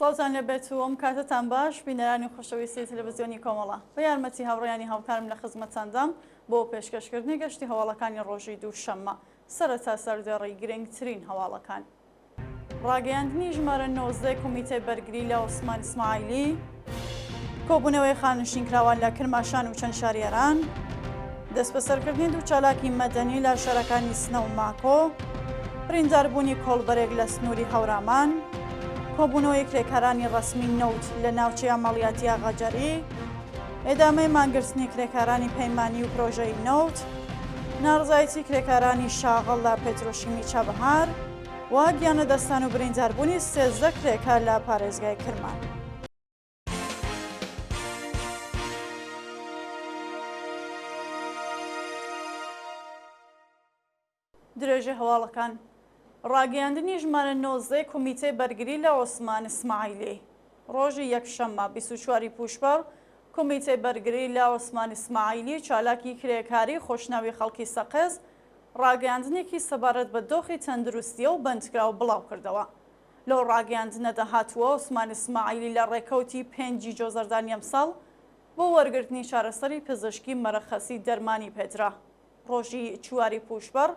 سڵاوتان لەبێت و ئەم کاتتان باش بینەرانی خۆشەویستی تەلەڤیزیۆنی کۆمەڵە بە یارمەتی هاوڕێیانی هاوکارم لە خزمەتاندام بۆ پێشکەشکردنی گەشتی هەواڵەکانی ڕۆژی دووشەممە سەرەتا سەردێڕی گرنگترین هەواڵەکان. ڕاگەیاندنی ژمارە 19 کۆمیتەی بەرگری لە عوسمان ئیسماعیلی، کۆبوونەوەی خانشینکراوان لە کرماشان و چەند شاریێران، دەست بەسەرکردنی دوو چالاکی مەدەنی لە شارەکانی سنە و ماکۆ، برینداربوونی کۆڵبەرێک لە سنووری هەورامان، کۆبوونەوەی کرێکارانی ڕەسمی نەوت لە ناوچەی ئەمەڵیاتی ئاغاجەری، ئێدامەی مانگرتنی کرێکارانی پەیمانی و پرۆژەی نەوت، ناڕزایەتی کرێکارانی شاغەڵ لە پێترۆشیمی چابەهار و گیانە دەستان و برینداربوونی 13 کرێکار لە پارێزگای کرمان. درێژە هەواڵەکان. ڕاگەیاندنی ژمارە 19 کۆمیتەی بەرگری لە عوسمان ئیسماعیلی ڕۆژی یەکشەممە 24 پوشبەر کۆمیتەی بەرگری لە عوسمان ئیسماعیلی چالاکی کرێکاری خۆشناوی خەڵکی سەقز ڕاگەیاندنێکی سەبارەت بە دۆخی تەندروستیە و بەندکراو بڵاو کردەوە. لەو ڕاگەیاندنەدا هاتووە عوسمان ئیسماعیلی لە ڕێکەوتی 5 جۆزەردانی ئەمساڵ بۆ وەرگرتنی چارەسەری پزیشکی مەرەخەسی دەرمانی پێدرا. ڕۆژی 4 پوشبەر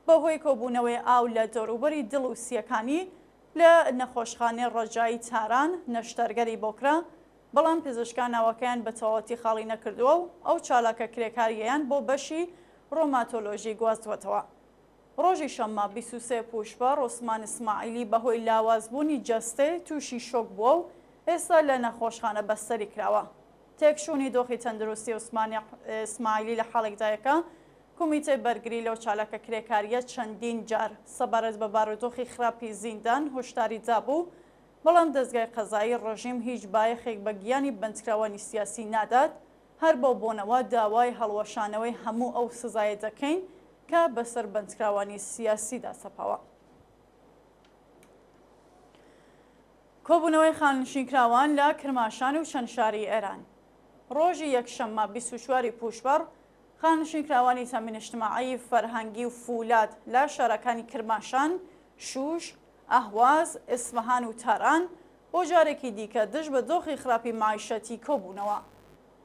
بەهۆی کۆبوونەوەی ئاو لە دەوروبەری دڵ و سیەکانی لە نەخۆشخانەی ڕەجایی تاران نەشتەرگەری بۆکرا، بەڵام پزیشکان ناوەکەیان بە تەواوەتی خاڵی نەکردووە و ئەو چالاکە کرێکاریەیان بۆ بەشی ڕۆماتۆلۆژی گواستوەتەوە. ڕۆژی شەممە 23 پوشبەر عوسمان ئیسماعیلی بەهۆی لاوازبوونی جەستەی تووشی شۆک بووە و ئێستا لە نەخۆشخانە بەستەری کراوە. تێکشوونی دۆخی تەندروستی عوسمان ئیسماعیلی لە حاڵێکدایەکە کۆمیتەی بەرگری لەو چالاکە کرێکاریە چەندین جار سەبارەت بە بارودۆخی خراپی زیندان هۆشداری دابوو، بەڵام دەستگای قەزایی ڕژیم هیچ بایەخێک بە گیانی بەندکراوانی سیاسی نادات، هەر بۆ بۆنەوە داوای هەڵوەشانەوەی هەموو ئەو سزایە دەکەین کە بەسەر بەندکراوانی سیاسیدا سەپاوە. کۆبوونەوەی خانشینکراوان لە کرماشان و چەند شاری ئێران. ڕۆژی یەکشەممە 24 پوشبەر خانشینکراوانی تەمینیجتماعی فەرهەنگی و فولاد لە شارەکانی کرماشان، شوش، ئەهواز، ئیسفەهان و تاران بۆ جارێکی دیکە دژ بە دۆخی خراپی معیشەتی کۆبوونەوە.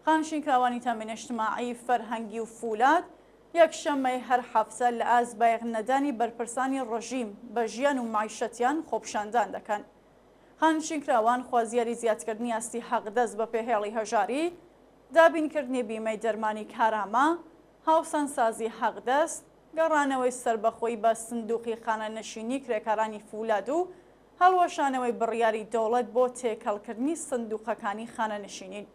خانشینکراوانی تەمینیجتماعی فەرهەنگی و فولاد یەکشەممەی هەر هەفتە لە ئازبایەغ نەدانی بەرپرسانی ڕژیم بە ژیان و معیشەتیان خۆپشاندان دەکەن. خانشینکراوان خوازیاری زیادکردنی ئاستی حەقدەست بە پێهێڵی هەژاری، دابینکردنی بیمەی دەرمانی کارامە، هاوسەنگسازی حەقدەست، گەڕانەوەی سەربەخۆی بە سندوقی خانەنشینی کرێکارانی فولاد و هەڵوەشانەوەی بڕیاری دەوڵەت بۆ تێکەڵکردنی سندوقەکانی خانەنشینین.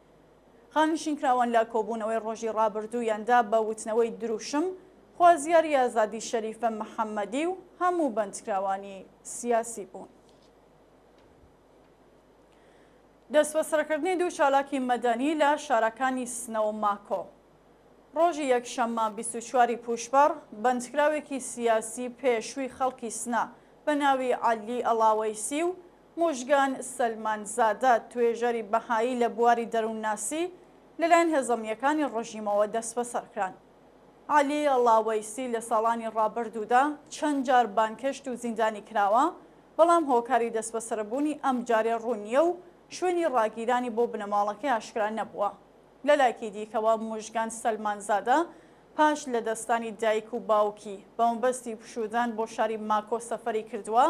خانشینکراوان لە کۆبوونەوەی ڕۆژی ڕابردوویاندا بە وتنەوەی دروشم خوازیاری ئازادی شەریفە محەممەدی و هەموو بەندکراوانی سیاسی بوون. دەستبەسەرکردنی دوو چالاکی مەدەنی لە شارەکانی سنە و ماکۆ. ڕۆژی یەکشەممە 24 پوشبەر بەندکراوێکی سیاسی پێشووی خەڵکی سنە بە ناوی عەلی ئەڵاوەیسی و موژگان سەلمانزادە توێژەری بەهایی لە بواری دەروونناسی لەلایەن هێزەمیەکانی ڕژیمەوە دەستبەسەرکران. عەلی ئەڵاوەیسی لە ساڵانی ڕابردوودا چەند جار بانکەشت و زیندانی کراوە، بەڵام هۆکاری دەستبەسەربوونی ئەم جارێ ڕوونیە و شوێنی ڕاگیرانی بۆ بنەماڵەکەی ئاشکرا نەبووە. لە لایەکی دیکەوە موژگان سەلمانزادە پاش لە دەستانی دایک و باوکی بە مەبەستی پشودان بۆ شاری ماکۆ سەفەری کردووە،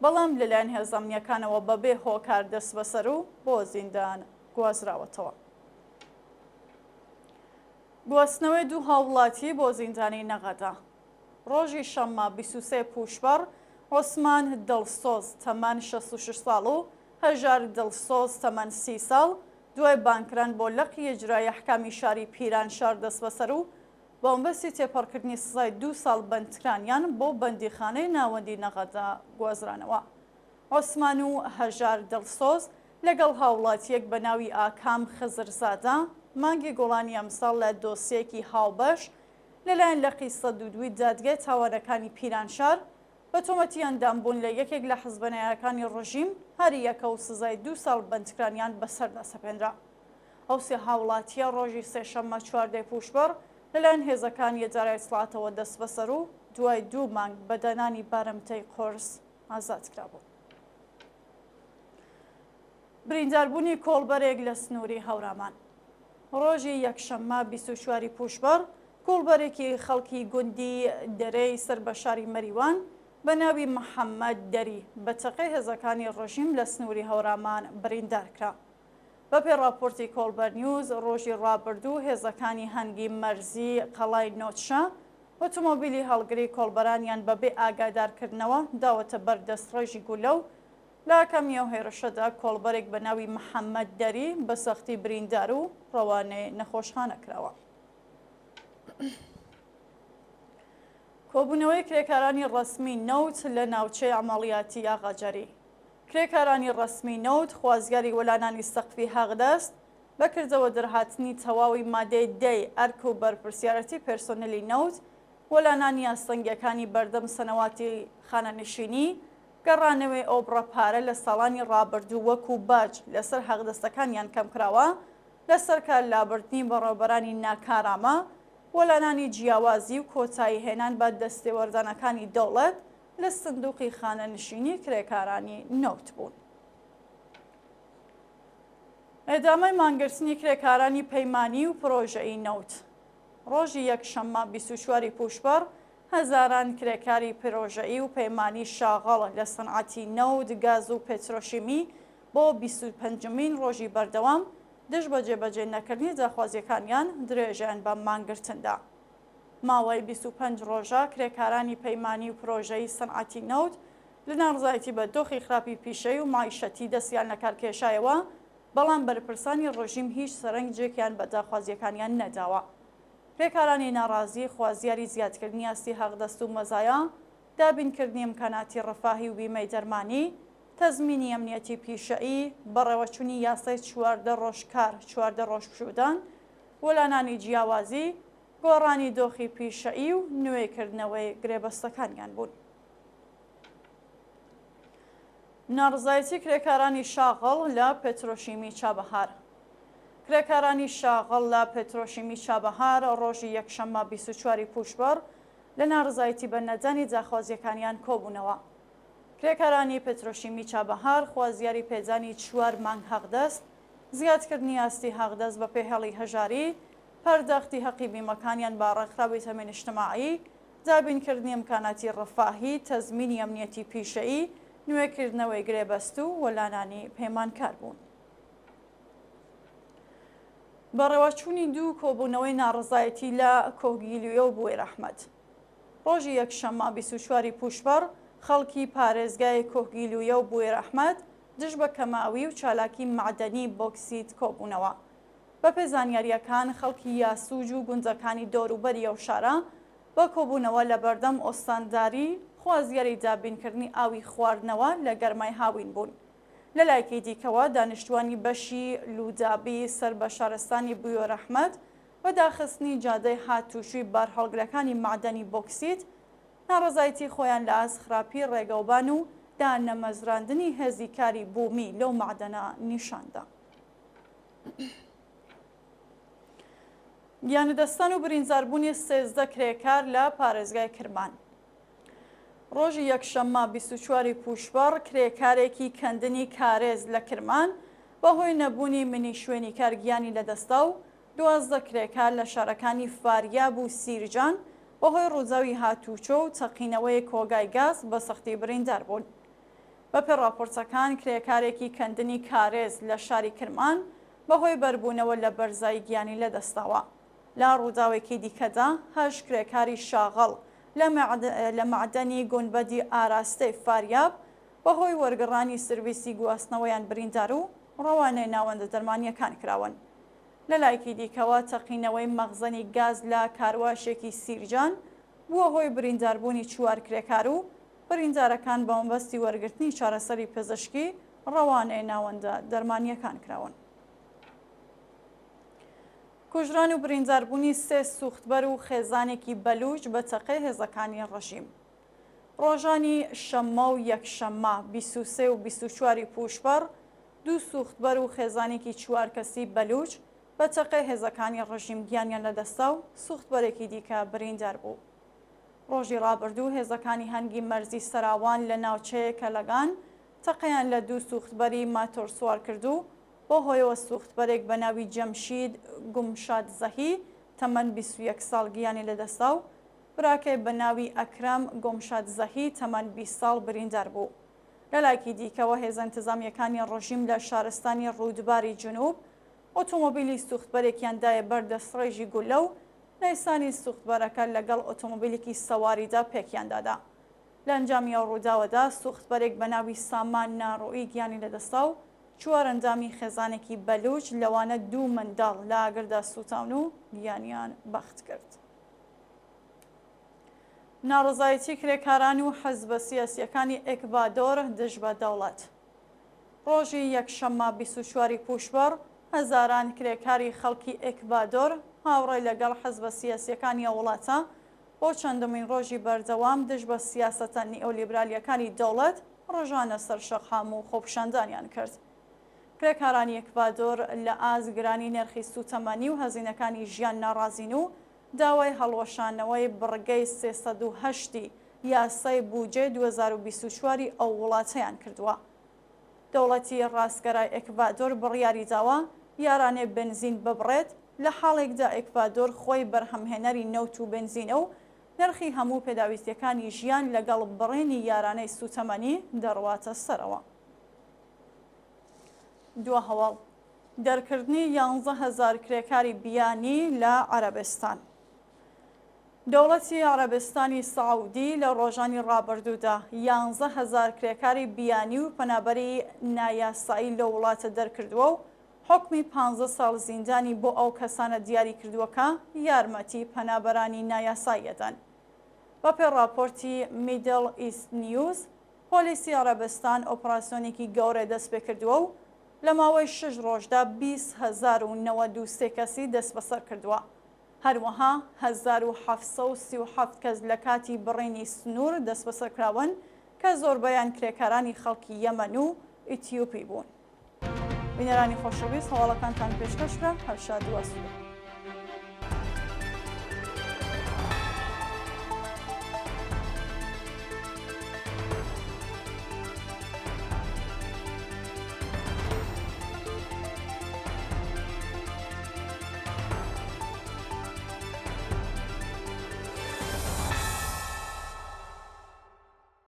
بەڵام لەلایەن هێزەمیەکانەوە بەبێ هۆکار دەست بەسەر و بۆ زیندان گوازراوەتەوە. گواستنەوەی دوو هاوڵاتی بۆ زیندانی نەغەدا. ڕۆژی شەممە 23 پوشبەر عوسمان دڵسۆز تەمان 66 ساڵ و هەژار دڵسۆز تەمان 30 ساڵ دوای بانکران بۆ لەقی ئیجرای ئەحکامی شاری پیرانشار دەست بەسەر و بە مەبەستی تێپەڕکردنی سزای 2 ساڵ بەندکرانیان بۆ بەندیخانەی ناوەندی نەغەدا گوازرانەوە. عوسمان و هەژار دڵسۆز لەگەڵ هاوڵاتیەک بە ناوی ئاکام خزرزادە مانگی گۆڵانی ئەمساڵ لە دۆسیەکی هاوبەش لەلایەن لەقی 102 دادگای تاوانەکانی پیرانشار بە تۆمەتی ئەندامبوون لە یەکێک لە حزبەنایەکانی ڕژیم هەری یەکە و سزای 2 ساڵ بەندکرانیان بەسەردا سەپێنرا. ئەو سێ هاوڵاتیە ڕۆژی سێشەممە 14 پوشبەر لەلایەن هێزەکانی ئیدارای سڵاتەوە دەست بەسەر و دوای 2 مانگ بە دەنانی بارەمتەی قۆرس ئازاد کرابوو. برینداربوونی کۆڵبەرێک لە سنووری هەورامان. ڕۆژی یەکشەممە 24 پوشبەر کۆڵبەرێکی خەڵکی گوندی دەرەی سەر بە شاری مەریوان بە ناوی محەممەد دەری بە چەقەی هێزەکانی ڕژیم لە سنووری هەورامان بریندارکرا. بەپێ راپۆرتی کۆڵبەر نیوز ڕۆژی ڕابردوو هێزەکانی هەنگی مەرزی قەڵای نۆچشە ئۆتۆمۆبیلی هەڵگری کۆڵبەرانیان بەبێ ئاگادارکردنەوە داوەتە بەر دەستڕێژی گولە و لا کەمیە و هێرشەدا کۆڵبەرێک بە ناوی محەممەد دەری بە سەختی بریندار و ڕەوانەی نەخۆشخانە کراوە. کۆبوونەوەی کرێکارانی ڕسمی نەوت لە ناوچەی ئەمەڵیاتی ئاغاجەری. کرێکارانی ڕسمی نەوت خوازیاری وەلانانی سەقفی هەغدەست بەکردەوە دەرهاتنی تەواوی مادەی دەی ئەرک و بەرپرسیارەتی پێرسۆنەلی نەوت وەلانانی ئاستەنگیەکانی بەردەم سەنەواتی خانەنشینی گەڕانەوەی ئۆبرە پارە لە ساڵانی ڕابردوو وەکو باج لەسەر هەغدەستەکانیان کەمکراوە لەسەر کار لابردنی بەڕێوەبەرانی ناکارامە وەلانانی جیاوازی و کۆتایی هێنان بە دەستێوەردانەکانی دەوڵەت لە سندوقی خانەنشینی کرێکارانی نەوت بوون. ئێدامەی مانگرتنی کرێکارانی پەیمانی و پرۆژەی نەوت. ڕۆژی یەکشەممە 24 پوشبەر هەزاران کرێکاری پرۆژەئی و پەیمانی شاغەڵ لە سەنعەتی نەوت گاز و پێترۆشیمی بۆ 25مین ڕۆژی بەردەوام دژ بە جێبەجێ نەکردنی داخوازیەکانیان درێژیان بە مانگرتندا. ماوەی 25 ڕۆژە کرێکارانی پەیمانی و پرۆژەی سەنعەتی نەوت لە ناڕزایەتی بە دۆخی خراپی پیشەی و مایشەتی دەستیان لە کارکێشایەوە بەڵام بەرپرسانی ڕۆژیم هیچ سەرنجێکیان بە داخوازیەکانیان نەداوە. کرێکارانی ناڕازی خوازیاری زیادکردنی ئاستی هەغدەست و مەزایە، دابینکردنی ئیمکاناتی ڕەفاهی و بیمەی دەرمانی، تەزمینی ئەمنیەتی پیشەئی، بەڕێوەچوونی یاسای 14 ڕۆژکار 14 ڕۆژ پشودان، وەلانانی جیاوازی، گۆڕانی دۆخی پیشەئی و نوێکردنەوەی گرێبەستەکانیان بوون. ناڕزایەتی کرێکارانی شاغەڵ لە پێترۆشیمی چابەهار. کرێکارانی شاغەڵ لە پێترۆشیمی چابەهار ڕۆژی یەکشەممە 24 پوشبەر لە ناڕزایەتی بە نەجانی جاخوازیەکانیان کۆبوونەوە. کرێکارانی پێترۆشیمی چابەهار خوازیاری پێدانی 4 مانگ هەغدەست، زیادکردنی ئاستی هەغدەست بە پێهێڵی هەژاری، پەرداختی حەقی بیمەکانیان با ڕێکخراوی تەمین اجتماعی، دابینکردنی ئیمکاناتی ڕەفاهی، تەزمینی ئەمنیەتی پیشەئی، نوێکردنەوەی گرێبەست و وەلانانی پەیمانکار بوون. بەڕێوەچوونی دوو کۆبوونەوەی ناڕزایەتی لە کۆگیلویە و بوێر ئەحمەد. ڕۆژی یەکشەممە 24 پوشبەر خەڵکی پارێزگای کۆگیلویە و بوێر ئەحمەد دژ بە کەماوی و چالاکی معدەنی بۆکسیت کۆبوونەوە. بەپێ زانیاریەکان خەڵکی یاسووج و گونجەکانی دەوروبەری ئەو شارە بە کۆبوونەوە لە بەردەم ئۆستانداری خوازیاری دابینکردنی ئاوی خواردنەوە لە گەرمای هاوین بوون. لە لایەکی دیکەوە دانیشتوانی بەشی لودابی سەر بە شارستانی بوێر ئەحمەد بە داخستنی جادەی هاتووشوی بارهەڵگرەکانی معدەنی بۆکسیت ناڕزایەتی خۆیان لە ئازخراپی ڕێگەوبان و دانەمەزراندنی هێزی کاری بوومی لەو معدەنە نیشاندا. گیانەدەستان و برینداربوونی 13 کرێکار لە پارێزگای کرمان. ڕۆژی یەکشەممە 24 پوشبەر کرێکارێکی کەندنی کارێز لە کرمان بەهۆی نەبوونی منی شوێنی کارگیانی لەدەستا و 12 کرێکار لە شارەکانی فاریاب و سیرجان بەهۆی ڕووزاوی هاتوچۆ و چەقینەوەی کۆگای گاز بە سەختی بریندار بوون. بەپێ راپۆرتەکان کرێکارێکی کەندنی کارێز لە شاری کرمان بەهۆی بەربوونەوە لە بەرزایی گیانی لەدەستاوە. لە ڕووداوێکی دیکەدا 8 کرێکاری شاغەڵ لە معدەنی گۆنبەدی ئاراستەی فاریاب بەهۆی وەرگەڕانی سرویسی گواستنەوەیان بریندار و ڕەوانەی ناوەندە دەرمانیەکان کراون. لە لایەکی دیکەوە تەقینەوەی مەخزەنی گاز لە کارواشێکی سیرجان بووە هۆی برینداربوونی 4 کرێکار و بریندارەکان بە مەبەستی وەرگرتنی چارەسەری پزیشکی ڕەوانەی ناوەندە دەرمانیەکان کراون. کوژران و برینداربوونی 3 سوختبەر و خێزانێکی بەلوچ بە تەقەی هێزەکانی ڕەژیم. ڕۆژانی شەممە و یەکشەممە 23 و 24 پوشبەر 2 سوختبەر و خێزانێکی 4 کەسی بەلوچ بە تەقەی هێزەکانی ڕەژیم گیانیان لەدەستا و سوختبەرێکی دیکە بریندار بوو. ڕۆژی ڕابردوو هێزەکانی هەنگی مەرزی سەراوان لە ناوچەیەکە لەگان تەقەیان لە دوو سوختبەری ماتۆر سوار کردو بۆ هۆیەوە سوختبەرێک بە ناوی جەمشید گومشاد زەهی تەمەن 21 ساڵ گیانی لەدەستا و براکەی بە ناوی ئەکرەم گۆمشاد زەهی تەمەن 20 ساڵ بریندار بوو. لەلایەکی دیکەوە هێزە ئینتیزامیەکانی ڕۆژیم لە شارستانی ڕوودباری جنوب ئۆتۆمۆبیلی سوختبەرێکیاندایە بەردەستڕێژی گولە و لایسانی سوختبەرەکە لەگەڵ ئۆتۆمۆبیلێکی سەواریدا پێکیاندادا. لە ئەنجامی ئەو ڕووداوەدا سوختبەرێک بە ناوی سامان ناڕۆیی گیانی لەدەستا و چوار ئەندامی خێزانێکی بەلوچ لەوانە دوو منداڵ لە ئاگردا سوتاون و گیانیان بەخت کرد. ناڕزایەتی کرێکاران و حەزبە سیاسیەکانی ئێکڤادۆر دژ بە دەوڵەت. ڕۆژی یەکشەممە 24 پوشبەر هەزاران کرێکاری خەڵکی ئێکڤادۆر هاوڕێی لەگەڵ حەزبە سیاسیەکانی وڵاتە بۆ چەندەمین ڕۆژی بەردەوام دژ بە سیاسەتە نیئۆلیبرالیەکانی دەوڵەت ڕۆژانە سەرشەقام و خۆپیشاندانیان کرد. کرێکارانی ئێکڤادۆر لە ئازگرانی نرخی سوتەمەنی و هەزینەکانی ژیان ناڕازین و داوای هەڵوەشانەوەی بڕگەی 308 یاسای بودجێ 2024 ئەو وڵاتەیان کردووە. دەوڵەتی ڕاستگەرای ئێکڤادۆر بڕیاری داوە یارانێ بنزین ببڕێت لە حاڵێکدا ئێکڤادۆر خۆی بەرهەمهێنەری نەوت و بنزینە و نرخی هەموو پێداویستیەکانی ژیان لەگەڵ بڕێنی یارانەی سوتەمەنی دەڕواتە سەرەوە. دووە هەواڵ دەرکردنی 11,000 کرێکاری بیانی لە عەرەبستان. دەوڵەتی عەرەبستانی سەعودی لە ڕۆژانی ڕابردوودا 11,000 کرێکاری بیانی و پەنابەری نایاسایی لە وڵاتە دەرکردووە و حکمی 15 ساڵ زیندانی بۆ ئەو کەسانە دیاری کردووەکە یارمەتی پەنابەرانی نایاساییەدەن. بە پێی راپۆرتی میدل ئیست نیوز، پۆلیسی عەرەبستان ئۆپراسیۆنێکی گەورە دەست پێ کردووە و لە ماوەی 6 ڕۆژدا 20,093 کەسی دەست بەسەر کردووە. هەروەها 1737 کەس لە کاتی بڕینی سنوور دەست بەسەر کراون کە زۆربەیان کرێکارانی خەڵکی یەمەن و ئیتیوپی بوون. بینەرانی خۆشەویست، هەواڵەکانتان پێشکەشکرا. هەر شاد و ئەسوودە.